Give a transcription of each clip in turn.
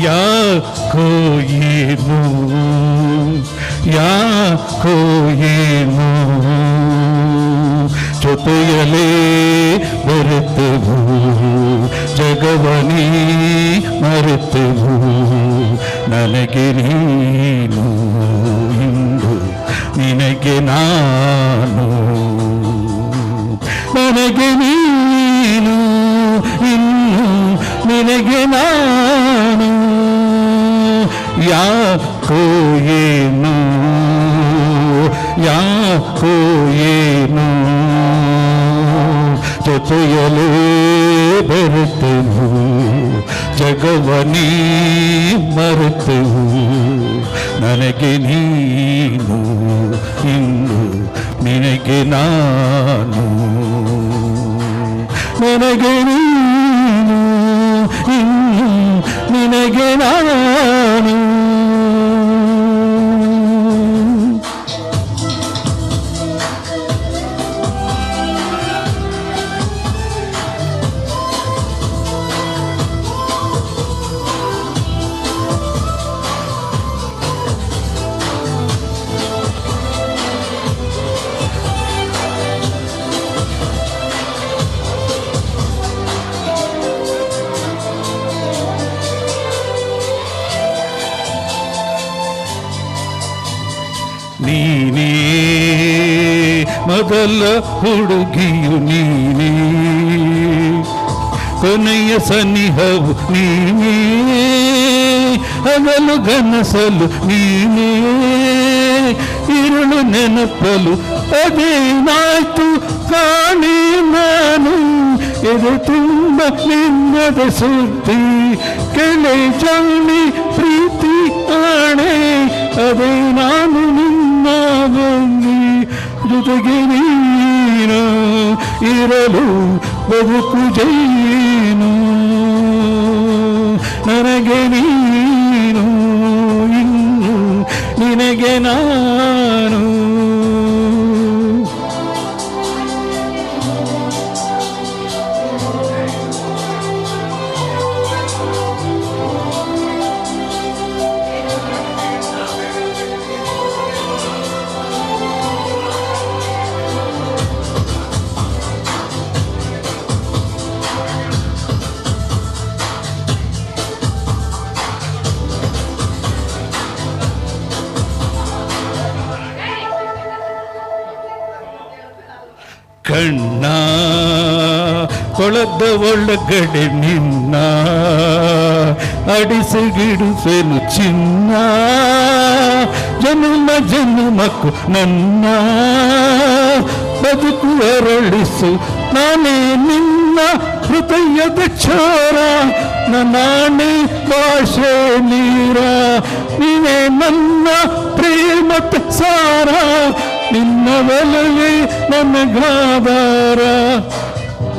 ಯಾಕೋ ಏನು ಯಾಕೋ ಏನು ಜೊತೆಯಲೇ ಬೆರೆತೆವು ಜಗವನೇ ಮರೆತೆವು ನನಗೆ ನೀನು ಇಂದು ನಿನಗೆ ನಾನು ನನಗೆ ನೀನು ಇನ್ನು ನಿನಗೆ ನಾನು ಯಾಕೋ ಏನು ಯಾಕೋ ಏನು ಜೊತೆಯಲೇ ಬೆರೆತೆವು ಜಗವನೇ ಮರೆತೆವು ನನಗೆ ನೀನು ಇಂದು ನಿನಗೆ ನಾನು ನನಗೆ ನೀನು ಇನ್ನು ನಿನಗೆ ನಾನು ನೀನೇ ಮೊದಲ ಹುಡುಗಿಯು ನೀನೇ ಕೊನೆಯ ಸನಿಹವು ನೀನೇ ಹಗಲು ಗನಸಲು ನೀನೇ ಇರುಳು ನೆನಪಲು ಅದೇನಾಯ್ತು ಕಾಣಿ ನಾನು ಎದೆ ತುಂಬ ನಿನ್ನದ ಸುದ್ದಿ ಕೆಳೆ ಜಾಣಿ ಪ್ರೀತಿ ಆಣೆ ಅದೇ ನಾನು ನಿನ್ನ ಬಂದಿ ಜೊತೆಗೆ ನೀನು ಇರಲು ಬದುಕು ಜೇನು ನನಗೆ ನೀನು ಇನ್ನು ನಿನಗೆ ನಾನು ಕಣ್ಣ ಕೊಳದ ಒಳಗಡೆ ನಿನ್ನ ಅಡಿಸಿಗಿಡಿಸಲು ಚಿನ್ನ ಜನ್ಮ ಜನ್ಮಕ್ಕೂ ನನ್ನ ಬದುಕು ಅರಳಿಸು ನಾನೇ ನಿನ್ನ ಹೃದಯದ ಕ್ಷೋರ ನಾನೇ ಭಾಷೆ ನೀರ ನೀನೇ ನನ್ನ ಪ್ರೇಮದ ಸಾರ ನಿನ್ನ ಒಲವೇ ನನಗಾದಾರ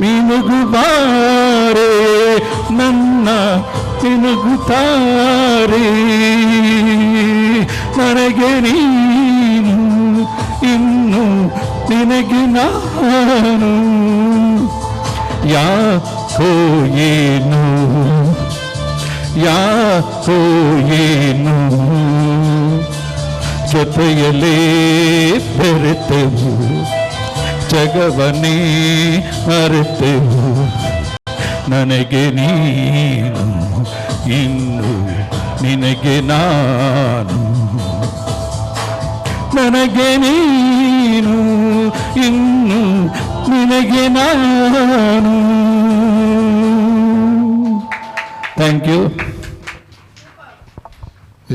ಮಿನುಗುಬಾರೆ ನನ್ನ ಮಿನುಗುತ್ತಾರೆ ನನಗೆ ನೀನು ಇನ್ನು ನಿನಗೆ ನಾನು ಯಾಕೋ ಏನು ಯಾಕೋ ಏನು ಜೊತೆಯಲೇ ಬೆರೆತೆವು ಜಗವನೇ ಮರೆತೆವು ನನಗೆ ನೀನು ಇನ್ನು ನಿನಗೆ ನಾನು ನನಗೆ ನೀನು ಇನ್ನು ನಿನಗೆ ನಾನು ಥ್ಯಾಂಕ್ ಯು.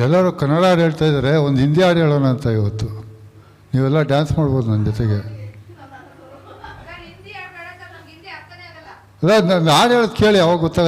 ಎಲ್ಲರೂ ಕನ್ನಡ ಹಾಡು ಹೇಳ್ತಾ ಇದ್ದಾರೆ, ಒಂದು ಹಿಂದಿ ಹಾಡು ಹೇಳೋಣ ಅಂತ ಇವತ್ತು. ನೀವೆಲ್ಲ ಡ್ಯಾನ್ಸ್ ಮಾಡ್ಬೋದು ನನ್ನ ಜೊತೆಗೆ. ಅಲ್ಲ, ನಾನು ಹಾಡು ಹೇಳೋದು ಕೇಳಿ, ಅವಾಗ ಗೊತ್ತಾಗ